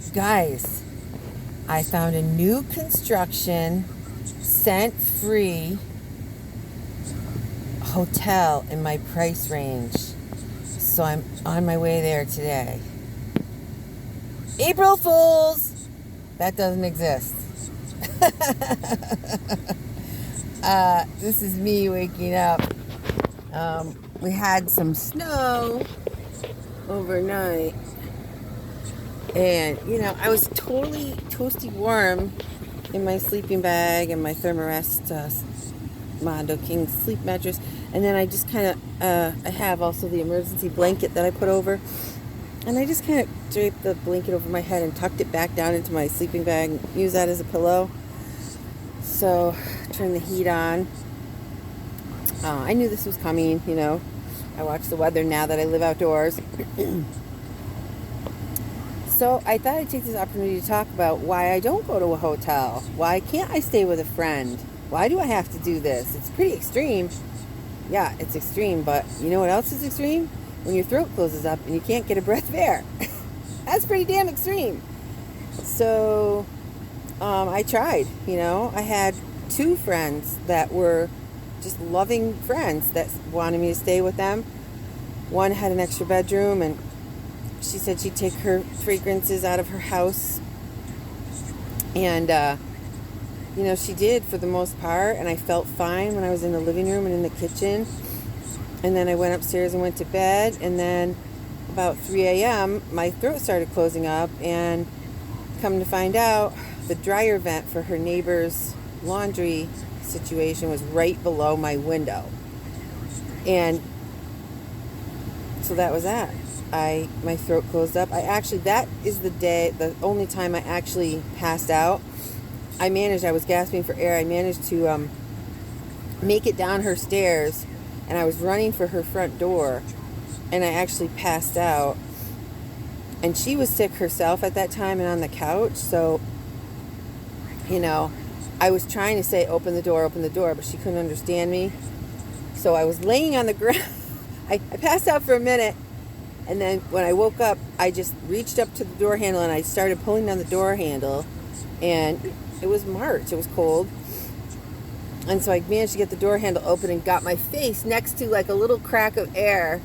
Guys, I found a new construction, scent-free hotel in my price range. So I'm on my way there today. April Fools! That doesn't exist. This is me waking up. We had some snow overnight. And, I was totally toasty warm in my sleeping bag and my Thermarest Mondo King sleep mattress. And then I just kind of, I have also the emergency blanket that I put over. And I just kind of draped the blanket over my head and tucked it back down into my sleeping bag and use that as a pillow. So, turn the heat on. I knew this was coming, I watch the weather now that I live outdoors. So I thought I'd take this opportunity to talk about why I don't go to a hotel. Why can't I stay with a friend? Why do I have to do this? It's pretty extreme. Yeah, it's extreme, but you know what else is extreme? When your throat closes up and you can't get a breath of air. That's pretty damn extreme. So I tried, I had two friends that were just loving friends that wanted me to stay with them. One had an extra bedroom, and she said she'd take her fragrances out of her house. And, she did for the most part. And I felt fine when I was in the living room and in the kitchen. And then I went upstairs and went to bed. And then about 3 a.m., my throat started closing up. And come to find out, the dryer vent for her neighbor's laundry situation was right below my window. And so that was that. My throat closed up. That is the only time I actually passed out. I was gasping for air. I managed to make it down her stairs, and I was running for her front door, and I actually passed out. And she was sick herself at that time and on the couch, so, I was trying to say, open the door, but she couldn't understand me. So I was laying on the ground. I passed out for a minute. And then when I woke up, I just reached up to the door handle and I started pulling down the door handle. And it was March. It was cold. And so I managed to get the door handle open and got my face next to like a little crack of air.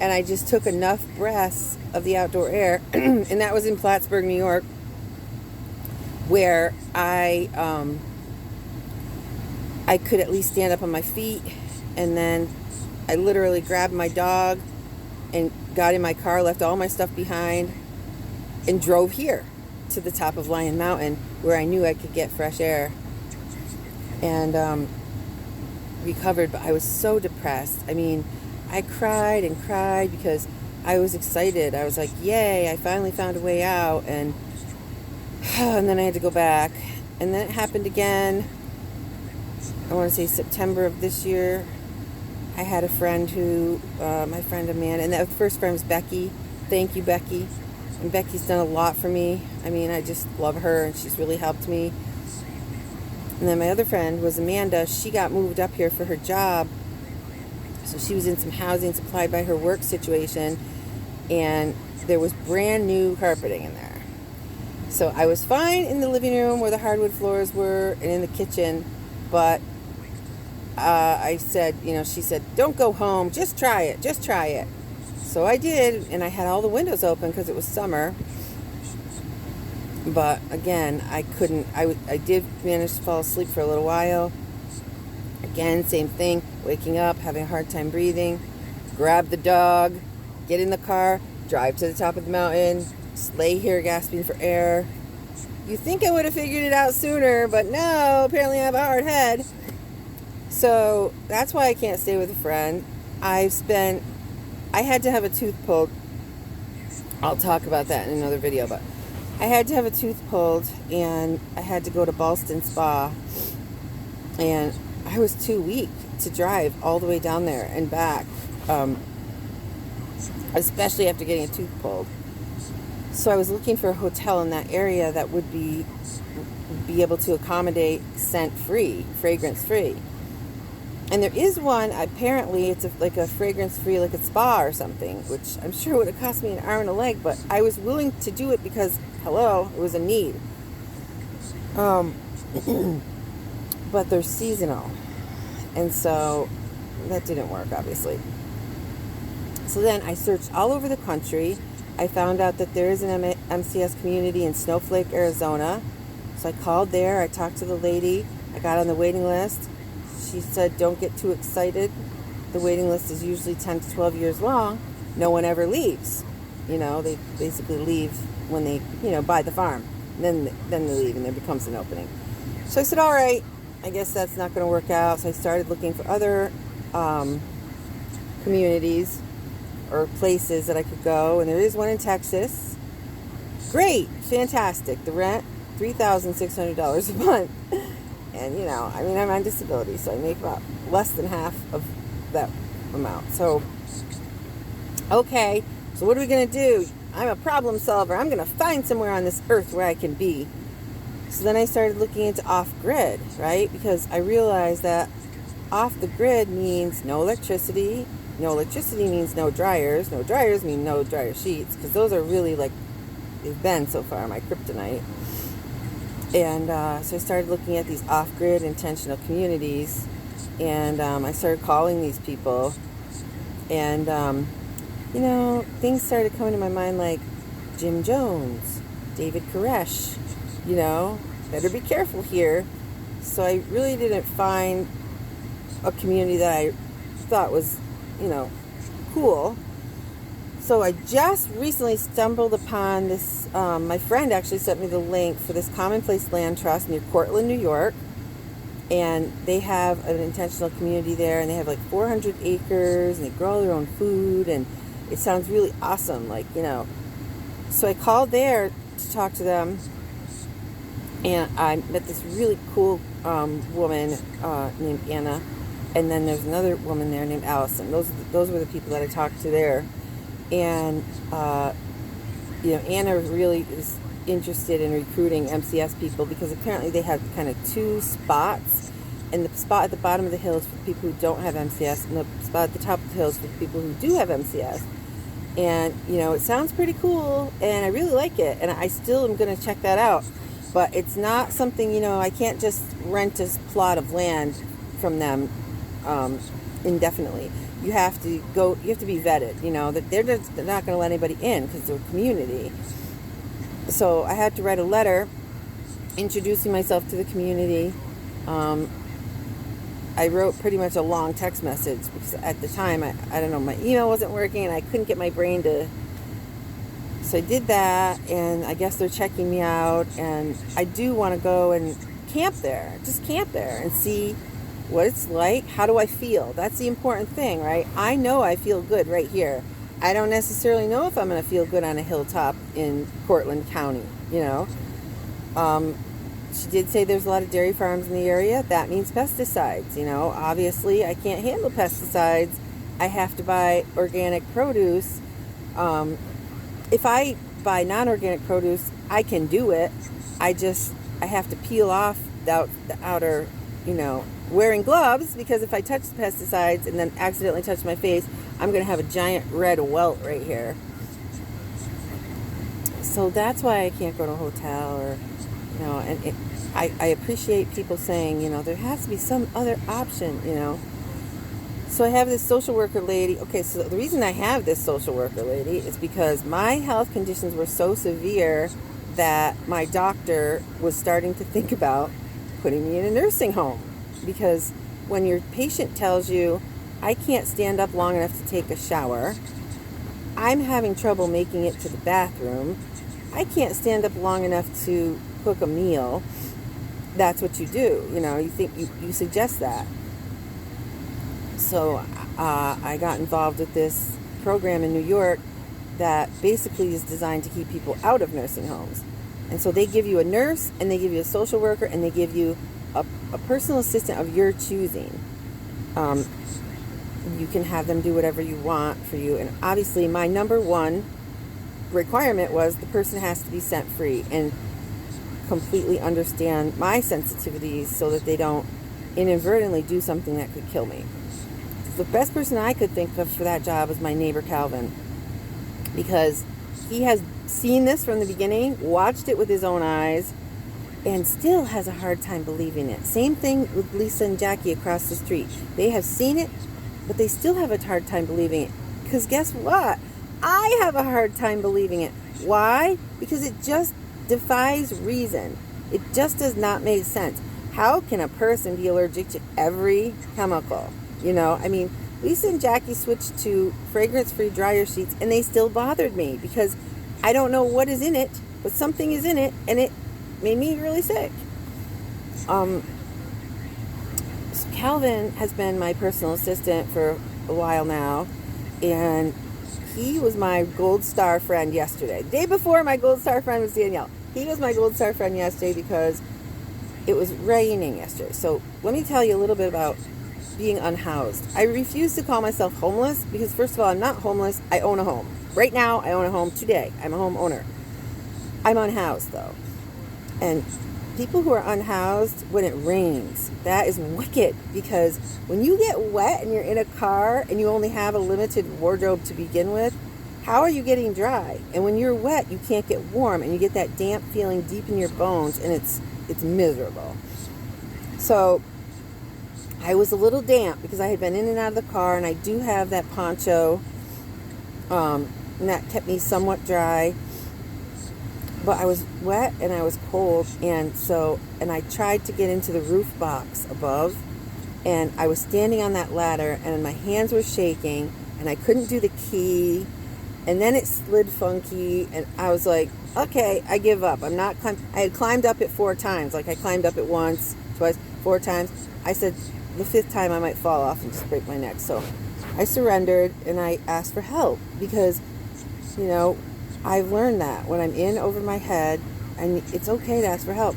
And I just took enough breaths of the outdoor air. And that was in Plattsburgh, New York, where I could at least stand up on my feet. And then I literally grabbed my dog and got in my car, left all my stuff behind, and drove here to the top of Lion Mountain, where I knew I could get fresh air. And recovered, but I was so depressed. I mean, I cried and cried because I was excited. I was like, yay, I finally found a way out. And then I had to go back. And then it happened again. I want to say September of this year. I had a friend my friend Amanda, and that first friend was Becky. Thank you, Becky. And Becky's done a lot for me. I mean, I just love her, and she's really helped me. And then my other friend was Amanda. She got moved up here for her job. So she was in some housing supplied by her work situation, and there was brand new carpeting in there. So I was fine in the living room where the hardwood floors were and in the kitchen, but I said, she said, don't go home, just try it. So I did, and I had all the windows open because it was summer. But again, I couldn't, I did manage to fall asleep for a little while. Again, same thing, waking up, having a hard time breathing, grab the dog, get in the car, drive to the top of the mountain, lay here gasping for air. You think I would have figured it out sooner, but no, apparently I have a hard head. So that's why I can't stay with a friend. I had to have a tooth pulled. I'll talk about that in another video, but I had to have a tooth pulled, and I had to go to Ballston Spa, and I was too weak to drive all the way down there and back, especially after getting a tooth pulled. So I was looking for a hotel in that area that would be able to accommodate scent-free, fragrance-free. And there is one, apparently it's like a fragrance-free, like a spa or something, which I'm sure would have cost me an arm and a leg, but I was willing to do it because hello, it was a need. But they're seasonal. And so that didn't work, obviously. So then I searched all over the country. I found out that there is an MCS community in Snowflake, Arizona. So I called there. I talked to the lady. I got on the waiting list. She said, don't get too excited. The waiting list is usually 10 to 12 years long. No one ever leaves. They basically leave when they, buy the farm. Then they leave and there becomes an opening. So I said, all right, I guess that's not going to work out. So I started looking for other communities or places that I could go. And there is one in Texas. Great, fantastic. The rent, $3,600 a month. And, I'm on disability, so I make about less than half of that amount. So, okay, so what are we going to do? I'm a problem solver. I'm going to find somewhere on this earth where I can be. So then I started looking into off-grid, right? Because I realized that off the grid means no electricity. No electricity means no dryers. No dryers mean no dryer sheets, because those are really, they've been so far my kryptonite. And so I started looking at these off-grid intentional communities, and I started calling these people. And, things started coming to my mind like Jim Jones, David Koresh, better be careful here. So I really didn't find a community that I thought was, cool. So I just recently stumbled upon this, my friend actually sent me the link for this Commonplace Land Trust near Cortland, New York. And they have an intentional community there, and they have 400 acres, and they grow their own food, and it sounds really awesome, So I called there to talk to them, and I met this really cool woman named Anna, and then there's another woman there named Allison. Those were the people that I talked to there. And, Anna really is interested in recruiting MCS people, because apparently they have kind of two spots, and the spot at the bottom of the hill is for people who don't have MCS, and the spot at the top of the hill is for people who do have MCS. And it sounds pretty cool, and I really like it, and I still am going to check that out. But it's not something, I can't just rent a plot of land from them indefinitely. You have to be vetted, that they're not going to let anybody in because they're a community. So I had to write a letter introducing myself to the community. I wrote pretty much a long text message because at the time, I don't know, my email wasn't working and I couldn't get my brain to... So I did that, and I guess they're checking me out, and I do want to go and camp there. Just camp there and see what it's like. How do I feel? That's the important thing, right? I know I feel good right here. I don't necessarily know if I'm going to feel good on a hilltop in Cortland County, She did say there's a lot of dairy farms in the area. That means pesticides, Obviously, I can't handle pesticides. I have to buy organic produce. If I buy non-organic produce, I can do it. I have to peel off the outer, wearing gloves, because if I touch the pesticides and then accidentally touch my face, I'm going to have a giant red welt right here. So that's why I can't go to a hotel or, and I appreciate people saying, there has to be some other option, So I have this social worker lady. Okay, so the reason I have this social worker lady is because my health conditions were so severe that my doctor was starting to think about putting me in a nursing home. Because when your patient tells you, I can't stand up long enough to take a shower, I'm having trouble making it to the bathroom, I can't stand up long enough to cook a meal, that's what you do. You think you suggest that. So I got involved with this program in New York that basically is designed to keep people out of nursing homes. And so they give you a nurse, and they give you a social worker, and they give you a personal assistant of your choosing. You can have them do whatever you want for you. And obviously my number one requirement was the person has to be scent free and completely understand my sensitivities so that they don't inadvertently do something that could kill me. The best person I could think of for that job was my neighbor Calvin, because he has seen this from the beginning, watched it with his own eyes, and still has a hard time believing it. Same thing with Lisa and Jackie across the street. They have seen it, but they still have a hard time believing it. Because guess what? I have a hard time believing it. Why? Because it just defies reason. It just does not make sense. How can a person be allergic to every chemical? I mean, Lisa and Jackie switched to fragrance-free dryer sheets, and they still bothered me because I don't know what is in it, but something is in it, and it made me really sick. So Calvin has been my personal assistant for a while now, and he was my gold star friend yesterday. The day before, my gold star friend was Danielle. He was my gold star friend yesterday because it was raining yesterday. So let me tell you a little bit about being unhoused. I refuse to call myself homeless because, first of all, I'm not homeless. I own a home. Right now, I own a home today. I'm a homeowner. I'm unhoused, though. And people who are unhoused when it rains, that is wicked, because when you get wet and you're in a car and you only have a limited wardrobe to begin with, how are you getting dry? And when you're wet, you can't get warm, and you get that damp feeling deep in your bones, and it's miserable. So I was a little damp because I had been in and out of the car, and I do have that poncho, and that kept me somewhat dry. But I was wet and I was cold, and I tried to get into the roof box above, and I was standing on that ladder, and my hands were shaking, and I couldn't do the key, and then it slid funky, and I was like, okay, I give up. I had climbed up it 4 times. Like, I climbed up it once, twice, 4 times. I said the 5th time I might fall off and just break my neck. So I surrendered, and I asked for help because, I've learned that when I'm in over my head, and it's okay to ask for help.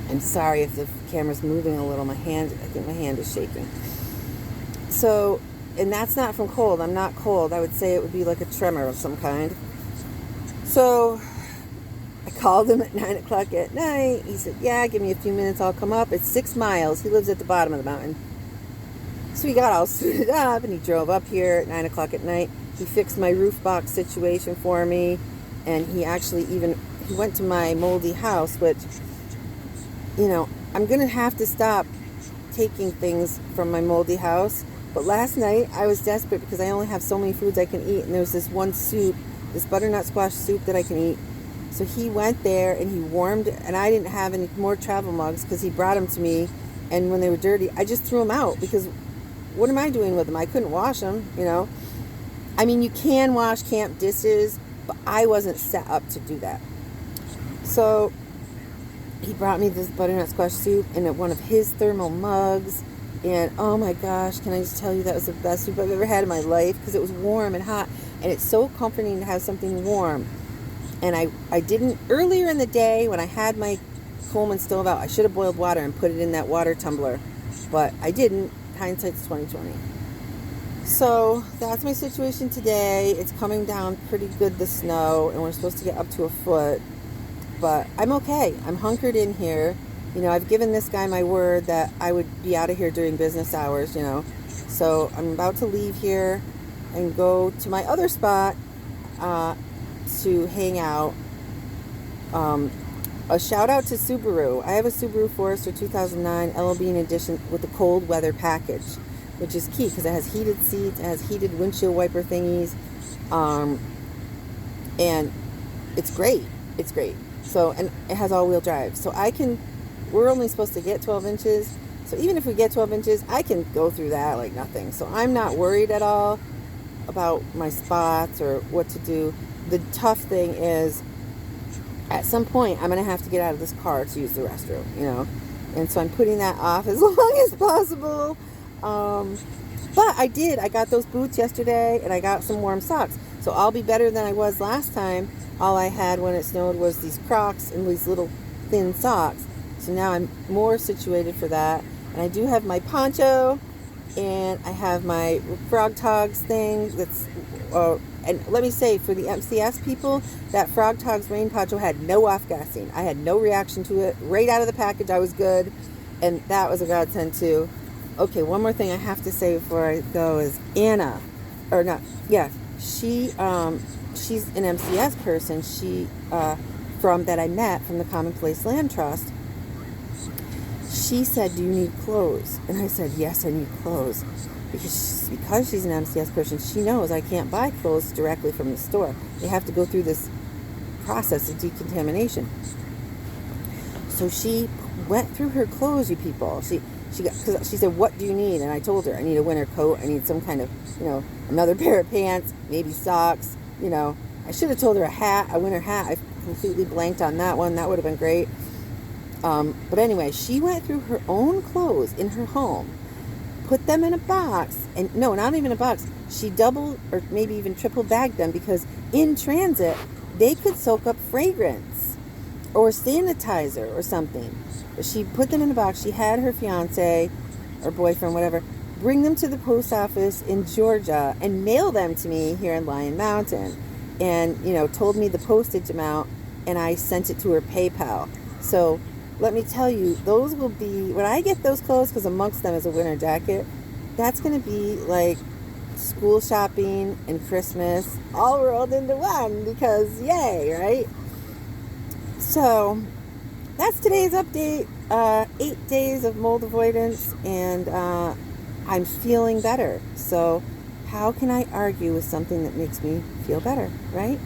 I'm sorry if the camera's moving a little. I think my hand is shaking. So, and that's not from cold. I'm not cold. I would say it would be like a tremor of some kind. So I called him at 9 o'clock at night. He said, yeah, give me a few minutes. I'll come up. It's 6 miles. He lives at the bottom of the mountain. So he got all suited up, and he drove up here at 9 o'clock at night. He fixed my roof box situation for me, and he actually he went to my moldy house, which, I'm going to have to stop taking things from my moldy house. But last night, I was desperate because I only have so many foods I can eat, and there was this one soup, this butternut squash soup that I can eat. So he went there, and he warmed, and I didn't have any more travel mugs because he brought them to me, and when they were dirty, I just threw them out because what am I doing with them? I couldn't wash them, I mean, you can wash camp dishes, but I wasn't set up to do that. So he brought me this butternut squash soup in one of his thermal mugs. And oh my gosh, can I just tell you, that was the best soup I've ever had in my life because it was warm and hot. And it's so comforting to have something warm. And I didn't, earlier in the day when I had my Coleman stove out, I should have boiled water and put it in that water tumbler. But I didn't. Hindsight's 20/20. So that's my situation today. It's coming down pretty good, the snow, and we're supposed to get up to 1 foot. But I'm okay. I'm hunkered in here. I've given this guy my word that I would be out of here during business hours, So I'm about to leave here and go to my other spot to hang out. A shout out to Subaru. I have a Subaru Forester 2009 LLB edition with the cold weather package, which is key because it has heated seats, it has heated windshield wiper thingies, and it's great. It's great. So, and it has all-wheel drive. So we're only supposed to get 12 inches. So even if we get 12 inches, I can go through that like nothing. So I'm not worried at all about my spots or what to do. The tough thing is, at some point, I'm going to have to get out of this car to use the restroom, And so I'm putting that off as long as possible. But I did. I got those boots yesterday, and I got some warm socks. So I'll be better than I was last time. All I had when it snowed was these Crocs and these little thin socks. So now I'm more situated for that. And I do have my poncho, and I have my Frog Togs thing that's... and let me say, for the MCS people, that Frog Togs rain poncho had no off-gassing. I had no reaction to it. Right out of the package, I was good. And that was a godsend, too. Okay, one more thing I have to say before I go is she she's an MCS person. She that I met from the Commonplace Land Trust. She said, "Do you need clothes?" And I said, "Yes, I need clothes." Because she's an MCS person, she knows I can't buy clothes directly from the store. They have to go through this process of decontamination. So she went through her clothes, you people. She said, "What do you need?" And I told her, "I need a winter coat. I need some kind of, another pair of pants, maybe socks. I should have told her a winter hat. I completely blanked on that one. That would have been great." But anyway, she went through her own clothes in her home, put them in a box, and no, not even a box. She double or maybe even triple bagged them because in transit, they could soak up fragrance or sanitizer or something. But she put them in a box. She had her fiance or boyfriend, whatever, bring them to the post office in Georgia and mail them to me here in Lion Mountain. And, told me the postage amount, and I sent it to her PayPal. So let me tell you, those will be, when I get those clothes, because amongst them is a winter jacket, that's going to be like school shopping and Christmas all rolled into one, because yay, right? So that's today's update. 8 days of mold avoidance, and I'm feeling better. So how can I argue with something that makes me feel better, right?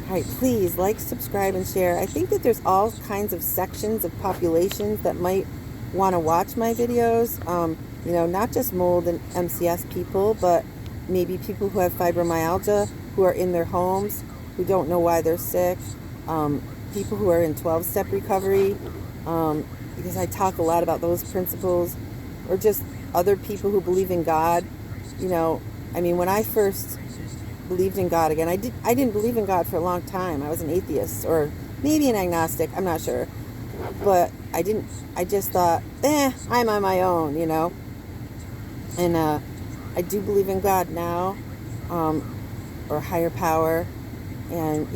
All right, please like, subscribe, and share. I think that there's all kinds of sections of populations that might want to watch my videos. Not just mold and MCS people, but maybe people who have fibromyalgia, who are in their homes, who don't know why they're sick. People who are in 12-step recovery, because I talk a lot about those principles, or just other people who believe in God. When I first believed in God again, I didn't believe in God for a long time. I was an atheist, or maybe an agnostic, I'm not sure. But I just thought, I'm on my own, And I do believe in God now, or higher power. And,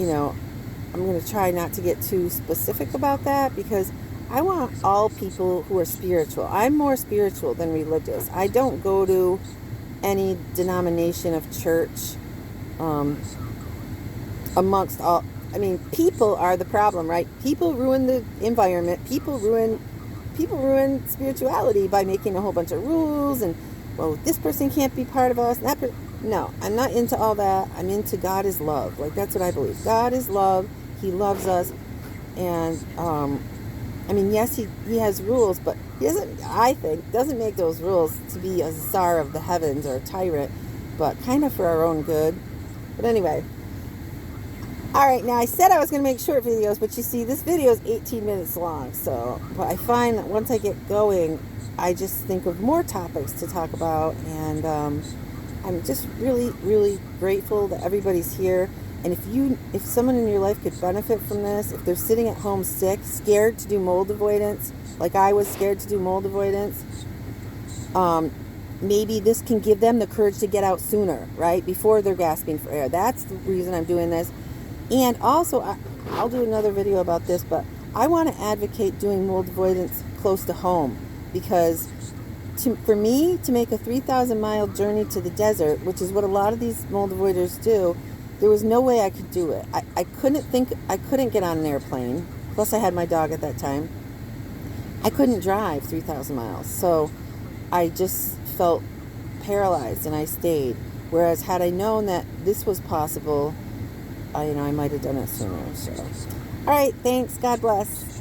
I'm going to try not to get too specific about that, because I want all people who are spiritual. I'm more spiritual than religious. I don't go to any denomination of church. Amongst all, people are the problem, right? People ruin the environment. People ruin spirituality by making a whole bunch of rules, and this person can't be part of us. No, I'm not into all that. I'm into God is love. Like, that's what I believe. God is love. He loves us, and yes, he has rules, but he doesn't make those rules to be a czar of the heavens or a tyrant, but kind of for our own good. But anyway, all right, now I said I was going to make short videos, but you see, this video is 18 minutes long. But I find that once I get going, I just think of more topics to talk about, and I'm just really, really grateful that everybody's here. And if someone in your life could benefit from this, if they're sitting at home sick, scared to do mold avoidance, like I was scared to do mold avoidance, maybe this can give them the courage to get out sooner, right? Before they're gasping for air. That's the reason I'm doing this. And also, I'll do another video about this, but I want to advocate doing mold avoidance close to home, because for me to make a 3,000-mile journey to the desert, which is what a lot of these mold avoiders do, there was no way I could do it. I couldn't get on an airplane. Plus, I had my dog at that time. I couldn't drive 3,000 miles. So I just felt paralyzed, and I stayed. Whereas had I known that this was possible, I might have done it sooner. So, all right, thanks. God bless.